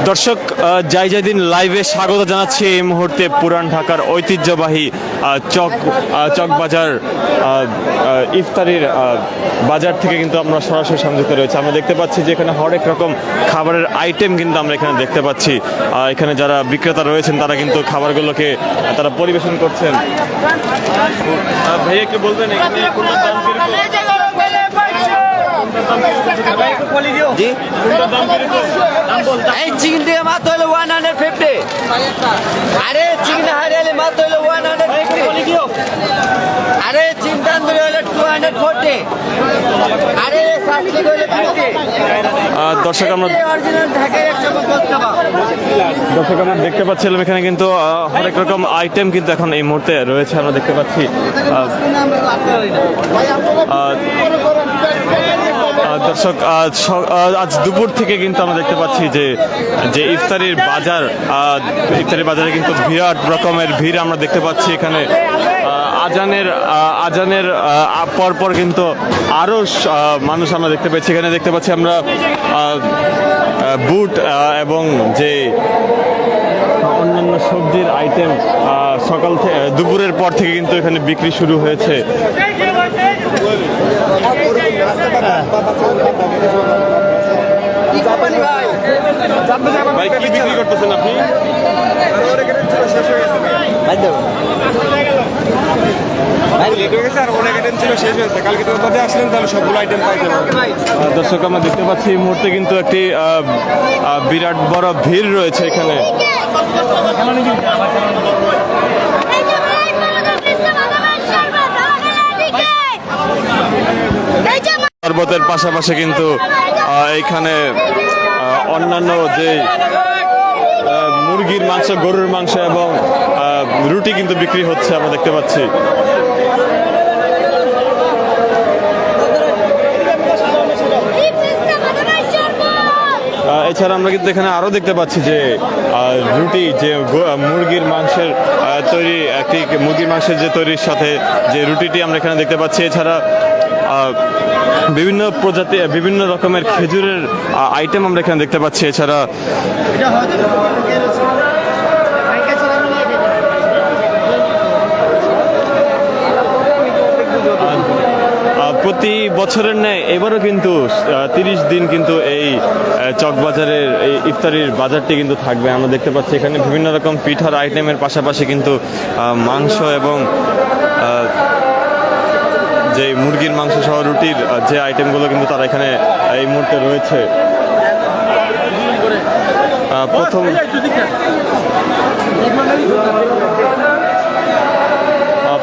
দর্শক জাইজাদিন লাইভে স্বাগত জানাচ্ছি এই মুহূর্তে পুরান ঢাকার ঐতিহ্যবাহী চকবাজার ইফতারির বাজার থেকে কিন্তু আমরা সরাসরি সংযুক্ত রয়েছে। আমরা দেখতে পাচ্ছি যে এখানে হরেক রকম খাবারের আইটেম কিন্তু আমরা এখানে দেখতে পাচ্ছি। এখানে যারা বিক্রেতা রয়েছেন তারা কিন্তু খাবারগুলোকে তারা পরিবেশন করছেন। ভাইয়া কি বলবেন এখানে কোনটার দাম কিরকম? জি এই চিকেন দিয়ে মাত্র হলো 150। আরে চিকেন হারিয়ালি মাত্র হলো 150। আরে চিকেন তন্দুরি হলো 240। আরে সাসলিক হলো 50। দর্শক আমরা অরিজিনাল ঢাকার একটা দেখতে পাচ্ছিলাম এখানে কিন্তু অনেক রকম আইটেম কিন্তু এখন এই মুহূর্তে রয়েছে। আমরা দেখতে পাচ্ছি দর্শক আজ দুপুর থেকে কিন্তু আমরা দেখতে পাচ্ছি যে ইফতারির বাজারে কিন্তু বিরাট রকমের ভিড় আমরা দেখতে পাচ্ছি। এখানে আজানের পরপর কিন্তু আরও মানুষ আমরা দেখতে পাচ্ছি। এখানে দেখতে পাচ্ছি আমরা বুট এবং যে অন্যান্য সবজির আইটেম সকাল থেকে দুপুরের পর থেকে কিন্তু এখানে বিক্রি শুরু হয়েছে। ভাই কি বিক্রি করতেছেন আপনি? দর্শক আমরা দেখতে পাচ্ছি এই মুহূর্তে কিন্তু একটি বিরাট বড় ভিড় রয়েছে এখানে। শরবতের পাশাপাশি কিন্তু এইখানে অন্যান্য যে মুরগির মাংস, গরুর মাংস এবং রুটি কিন্তু বিক্রি হচ্ছে আমরা দেখতে পাচ্ছি। এছাড়া আমরা কিন্তু এখানে আরও দেখতে পাচ্ছি যে রুটি, যে মুরগির মাংসের তৈরি, একটি মুরগির মাংসের যে তৈরির সাথে যে রুটিটি আমরা এখানে দেখতে পাচ্ছি। এছাড়া বিভিন্ন রকমের খেজুরের আইটেম আমরা এখানে দেখতে পাচ্ছি। এছাড়া প্রতি বছরের ন্যায় এবারও কিন্তু 30 দিন কিন্তু এই চকবাজারের এই ইফতারির বাজারটি কিন্তু থাকবে। আমরা দেখতে পাচ্ছি এখানে বিভিন্ন রকম পিঠার আইটেমের পাশাপাশি কিন্তু মাংস এবং যে মুরগির মাংস সহ রুটির যে আইটেমগুলো কিন্তু তারা এখানে এই মুহূর্তে রয়েছে। প্রথম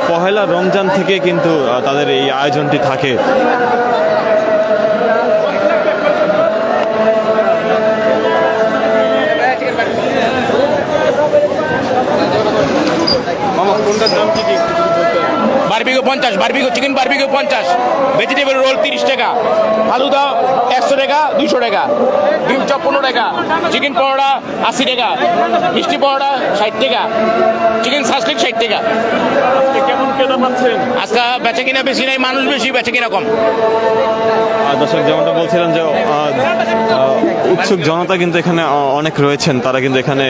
পহেলা রমজান থেকে কিন্তু তাদের এই আয়োজনটি থাকে। মামা কোনটার দাম কি? Barbecue 50, barbecue chicken barbecue 50, vegetable roll 30 টাকা, ফালুদা 100 টাকা, 200 টাকা, ডিম চপ 15 টাকা, চিকেন পরোটা 80 টাকা, মিষ্টি পরোটা 60 টাকা, চিকেন সাসলিক 60 টাকা। কেমন ক্রেতা পাচ্ছেন? আজকে বেচা কিনা বেশি নাই, মানুষ বেশি, বেচা কিনা কম। দর্শক যেমনটা বলছিলাম যে উৎসুক জনতা কিন্তু এখানে অনেক রয়েছেন, তারা কিন্তু এখানে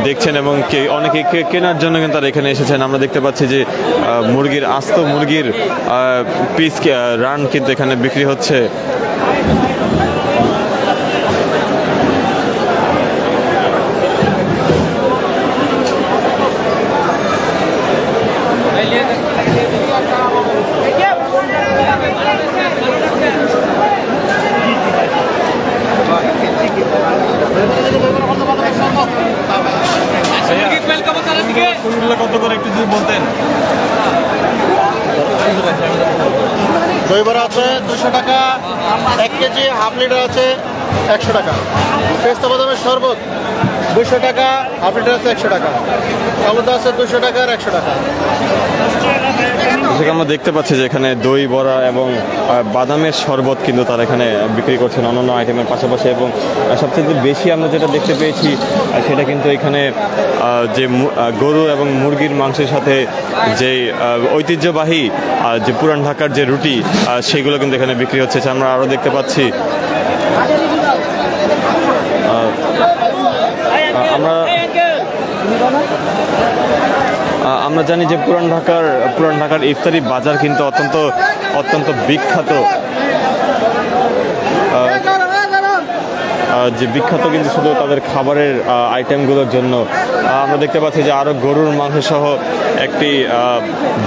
দেখছেন এবং অনেকে কেনার জন্য কিন্তু তারা এখানে এসেছেন। আমরা দেখতে পাচ্ছি যে আস্ত মুরগির পিস রান কিন্তু এখানে বিক্রি হচ্ছে। কত করে একটু যদি বলতেন? দই বড়া আছে 200 টাকা, 1 কেজি, হাফ লিটার আছে 100 টাকা, পেস্তা বাদামের শরবত 200 টাকা, হাফ লিটার আছে 100 টাকা, ফালুদা আছে 200 টাকা আর 100 টাকা। আমরা দেখতে পাচ্ছি যে এখানে দই বড়া এবং বাদামের শরবত কিন্তু তারা এখানে বিক্রি করছেন অন্যান্য আইটেমের পাশাপাশি। এবং সবচেয়ে বেশি আমরা যেটা দেখতে পেয়েছি সেটা কিন্তু এখানে যে গরু এবং মুরগির মাংসের সাথে যে ঐতিহ্যবাহী যে পুরান ঢাকার যে রুটি সেগুলো কিন্তু এখানে বিক্রি হচ্ছে। আমরা আরও দেখতে পাচ্ছি আমরা জানি যে পুরান ঢাকার ইফতারি বাজার কিন্তু অত্যন্ত বিখ্যাত, যে বিখ্যাত কিন্তু শুধু তাদের খাবারের আইটেমগুলোর জন্য। আমরা দেখতে পাচ্ছি যে আরও গরুর মাংস সহ একটি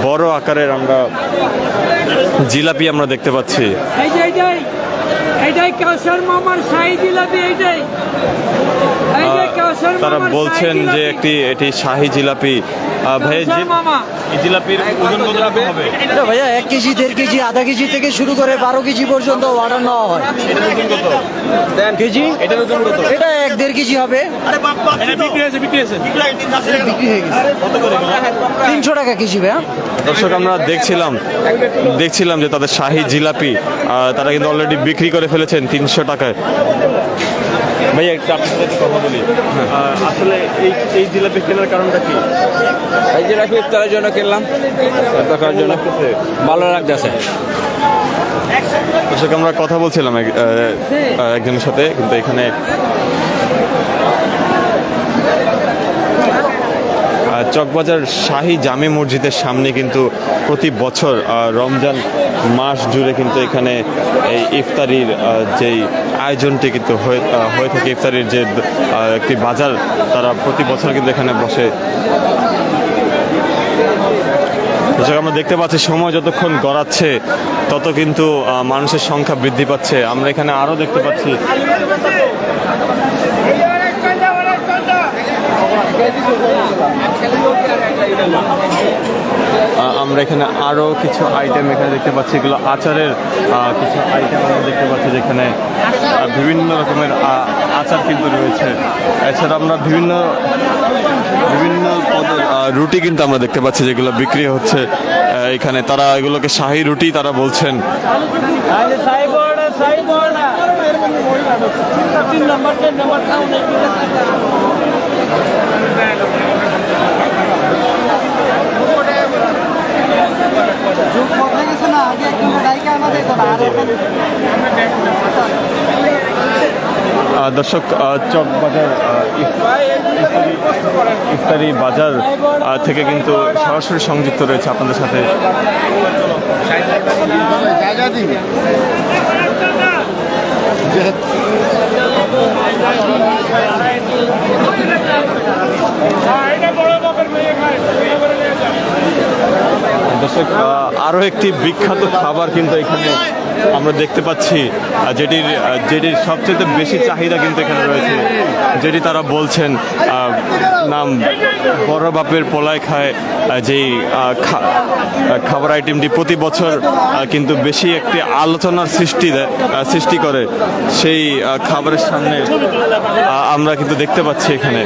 বড় আকারের আমরা জিলাপি আমরা দেখতে পাচ্ছি। এইটাই কাউসার মামার শাহী জিলাপি, এইটাই তারা বলছেন যে এটি শাহী জিলাপি। ভাই এই জিলাপির ওজন কতটুকু হবে? এটা ভাইয়া 1 কেজি 1.5 কেজি আধা কেজি থেকে শুরু করে 12 কেজি পর্যন্ত অর্ডার নেওয়া হয়। এটার ওজন কত? কেজি এটার ওজন কত? এটা 1.5 কেজি হবে। এটা বিক্রি হয়েছে বিক্রি হয়ে গেছে। কত করে? 300 টাকা কেজি ভাইয়া। দর্শক আমরা দেখছিলাম যে তাদের শাহী জিলাপি তারা কিন্তু অলরেডি বিক্রি করে ফেলেছেন 300 টাকায়। ভাই একটা আপনার সাথে কথা বলি, আসলে এই জিলাপি কেনার কারণটা কি? এই জিলাপি ইফতারের জন্য কিনলাম, দেখার জন্য ভালো লাগতেছে। দর্শক আমরা কথা বলছিলাম একজনের সাথে, কিন্তু এখানে চকবাজার শাহী জামে মসজিদের সামনে কিন্তু প্রতি বছর রমজান মাস জুড়ে কিন্তু এখানে এই ইফতারির যেই আয়োজনটি কিন্তু হয়ে থাকে, ইফতারির যে একটি বাজার তারা প্রতি বছর কিন্তু এখানে বসে। আমরা দেখতে পাচ্ছি সময় যতক্ষণ গড়াচ্ছে তত কিন্তু মানুষের সংখ্যা বৃদ্ধি পাচ্ছে। আমরা এখানে আরও দেখতে পাচ্ছি আমরা এখানে আরও কিছু আইটেম এখানে দেখতে পাচ্ছি, এগুলো আচারের কিছু আইটেম আমরা দেখতে পাচ্ছি, যেখানে বিভিন্ন রকমের আচার কিন্তু রয়েছে। এছাড়া আমরা বিভিন্ন পদের রুটি কিন্তু আমরা দেখতে পাচ্ছি যেগুলো বিক্রি হচ্ছে এখানে। তারা এগুলোকে শাহী রুটি তারা বলছেন। দর্শক চকবাজার ইফতারি বাজার থেকে কিন্তু সরাসরি সংযুক্ত রয়েছে আপনাদের সাথে। দর্শক আরও একটি বিখ্যাত খাবার কিন্তু এখানে আমরা দেখতে পাচ্ছি, যেটির সবচেয়ে বেশি চাহিদা কিন্তু এখানে রয়েছে, যেটি তারা বলছেন নাম বড় বাপের পোলায় খায়। যেই খাবার আইটেমটি প্রতি বছর কিন্তু বেশি একটি আলোচনার সৃষ্টি করে, সেই খাবারের সামনে আমরা কিন্তু দেখতে পাচ্ছি এখানে।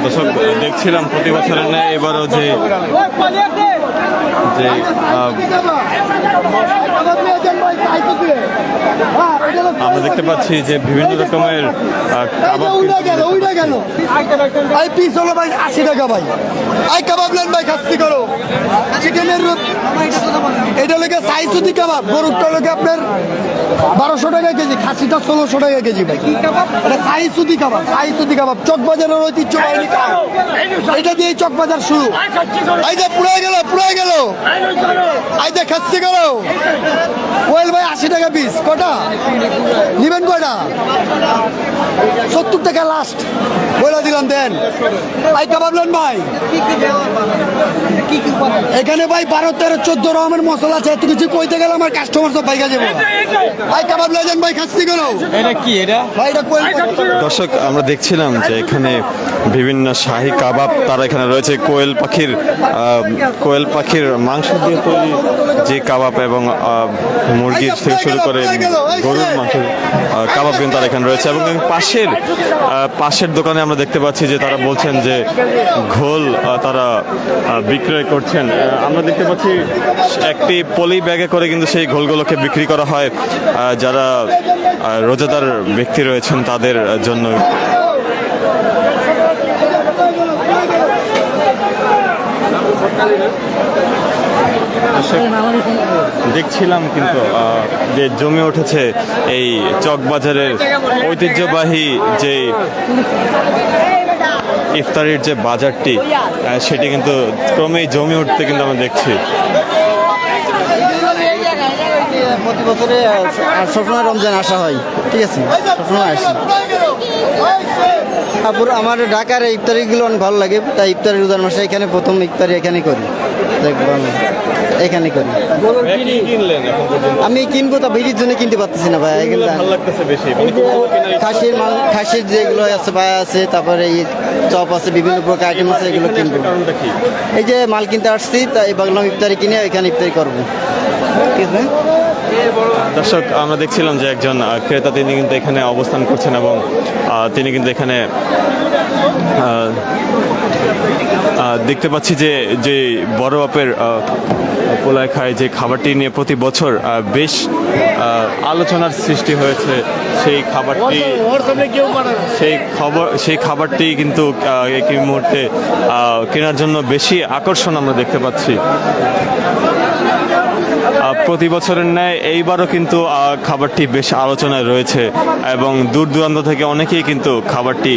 দর্শক দেখছিলাম প্রতি বছরের ন্যায় এবারও যে আমরা দেখতে পাচ্ছি যে বিভিন্ন রকমের পিস হলো ভাই 80 টাকা ভাই। কাবাব নেন ভাই, খাসি করো চিকেনের। এটা লেগে সাইজুতি কাবাব, গরুটা লেগে আপনার 1200 টাকা কেজি, খাসিটা 1600 টাকা কেজি ভাই। এটা সাইজুতি কাবাব চকবাজারের ঐতিহ্যবাহী কাবাব। এটা দিয়ে চকবাজার শুরু। এই যে পুরাই গেল এই যে খাসি করো ওয়েল ভাই 80 টাকা পিস। কটা নিবেন? কয়টা? 70 টাকা লাস্ট বলে দিলাম, দেন। ভাই কাবাব নেন ভাই। এখানে ভাই 12, 13, 14 রকমের মশলা আছে, এত কিছু কইতে গেলে আমার কাস্টমার সব বাইকা যাবো। ভাই কাবাব নেন ভাই, খাসি করো। এটা কি? এটা ভাই এটা দর্শক আমরা দেখছিলাম যে এখানে বিভিন্ন শাহী কাবাব তারা এখানে রয়েছে। কোয়েল পাখির মাংস দিয়ে তৈরি যে কাবাব এবং মুরগির থেকে শুরু করে গরুর মাংসের কাবাব কিন্তু তার এখানে রয়েছে। এবং পাশের দোকানে আমরা দেখতে পাচ্ছি যে তারা বলছেন যে ঘোল তারা বিক্রয় করছেন। আমরা দেখতে পাচ্ছি একটি পলি ব্যাগে করে কিন্তু সেই ঘোলগুলোকে বিক্রি করা হয় যারা রোজাদার ব্যক্তি রয়েছেন তাদের জন্য। দেখছিলাম কিন্তু যে জমে উঠেছে এই চকবাজারের ঐতিহ্যবাহী যে ইফতারির যে বাজারটি সেটি কিন্তু ক্রমেই জমে উঠতে কিন্তু আমরা দেখছি। প্রতি বছরে সবসময় রমজান আসা হয়, ঠিক আছে, সবসময় আসি। তারপর আমার ঢাকার ইফতারিগুলো অনেক ভালো লাগে, তাই ইফতারি রোজার মাসে এখানে প্রথম ইফতারি এখানেই করি, এখানে করি। আমি কিনবো তা ভিড়ির জন্য কিনতে পারতেছি না ভাই। খাসির যেগুলো আছে ভাই আছে, তারপরে এই চপ আছে, বিভিন্ন প্রকার আইটেম আছে, এগুলো কিনবো। এই যে মাল কিনতে আসছি, তাই ভাবলাম ইফতারি কিনে এখানে ইফতারি করবো, ঠিক আছে। দর্শক, আমরা দেখছিলাম যে একজন ক্রেতা তিনি কিন্তু এখানে অবস্থান করছেন এবং তিনি কিন্তু এখানে দেখতে পাচ্ছি যে বড় বাপের পোলায় খায় যে খাবারটি নিয়ে প্রতি বছর বেশ আলোচনার সৃষ্টি হয়েছে। সেই খাবারটি কিন্তু এই মুহূর্তে কেনার জন্য বেশি আকর্ষণ আমরা দেখতে পাচ্ছি। প্রতি বছরের ন্যায় এইবারও কিন্তু খাবারটি বেশ আলোচনায় রয়েছে এবং দূর দূরান্ত থেকে অনেকেই কিন্তু খাবারটি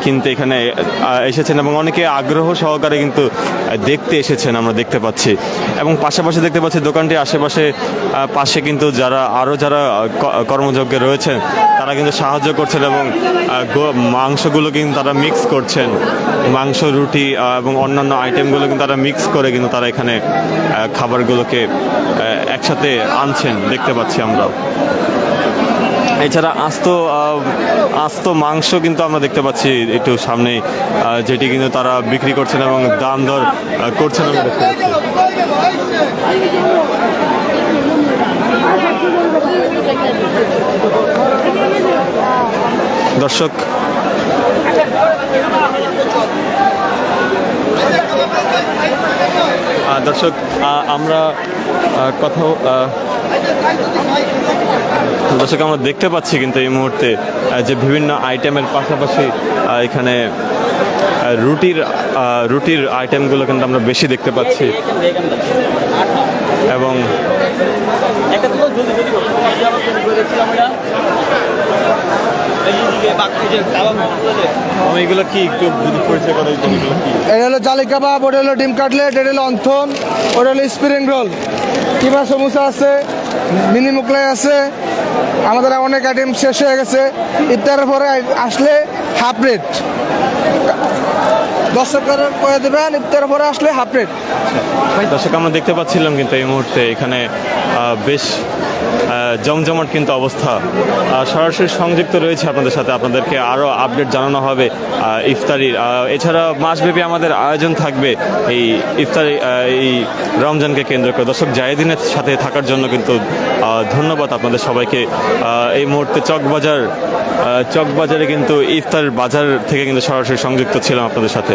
কিনতে এখানে এসেছেন এবং অনেকে আগ্রহ সহকারে কিন্তু দেখতে এসেছেন আমরা দেখতে পাচ্ছি। এবং পাশাপাশি দেখতে পাচ্ছি দোকানটির পাশে কিন্তু যারা কর্মযজ্ঞে রয়েছেন তারা কিন্তু সাহায্য করছেন এবং মাংসগুলো কিন্তু তারা মিক্স করছেন, মাংস, রুটি এবং অন্যান্য আইটেমগুলো কিন্তু তারা মিক্স করে কিন্তু তারা এখানে খাবারগুলোকে একসাথে আনছেন দেখতে পাচ্ছি আমরা। এছাড়া আস্ত মাংস কিন্তু আমরা দেখতে পাচ্ছি একটু সামনে, যেটি কিন্তু তারা বিক্রি করছেন এবং দাম দর করছেন আমরা দেখতে পাচ্ছি। দর্শক, আমরা আমরা দেখতে পাচ্ছি কিন্তু এই মুহূর্তে যে বিভিন্ন আইটেমের পাশাপাশি এখানে রুটির আইটেমগুলো কিন্তু আমরা বেশি দেখতে পাচ্ছি এবং এগুলো কি একটু পরিচয় করা? এটা হলো জালি কাবাব, ওটা হলো ডিম কাটলেট, এটা হলো অন্থন, ওটা হলো স্প্রিং রোল, কিমা সমোসা আছে, মিনি মুকলাই আছে। আমাদের অনেক আইটেম শেষ হয়ে গেছে। ইফতারের পরে আসলে হাফ রেট, 10 টাকা করে দেবেন। ইফতারের পরে আসলে হাফ রেট। দর্শক, আমরা দেখতে পাচ্ছিলাম কিন্তু এই মুহূর্তে এখানে বেশ জমজমাট কিন্তু অবস্থা। সরাসরি সংযুক্ত রয়েছে আপনাদের সাথে, আপনাদেরকে আরও আপডেট জানানো হবে ইফতারির। এছাড়া মাসব্যাপী আমাদের আয়োজন থাকবে এই ইফতারি, এই রমজানকে কেন্দ্র করে। দর্শক, জায়েদিনের সাথে থাকার জন্য কিন্তু ধন্যবাদ আপনাদের সবাইকে। এই মুহূর্তে চকবাজারে কিন্তু ইফতার বাজার থেকে কিন্তু সরাসরি সংযুক্ত ছিলাম আপনাদের সাথে।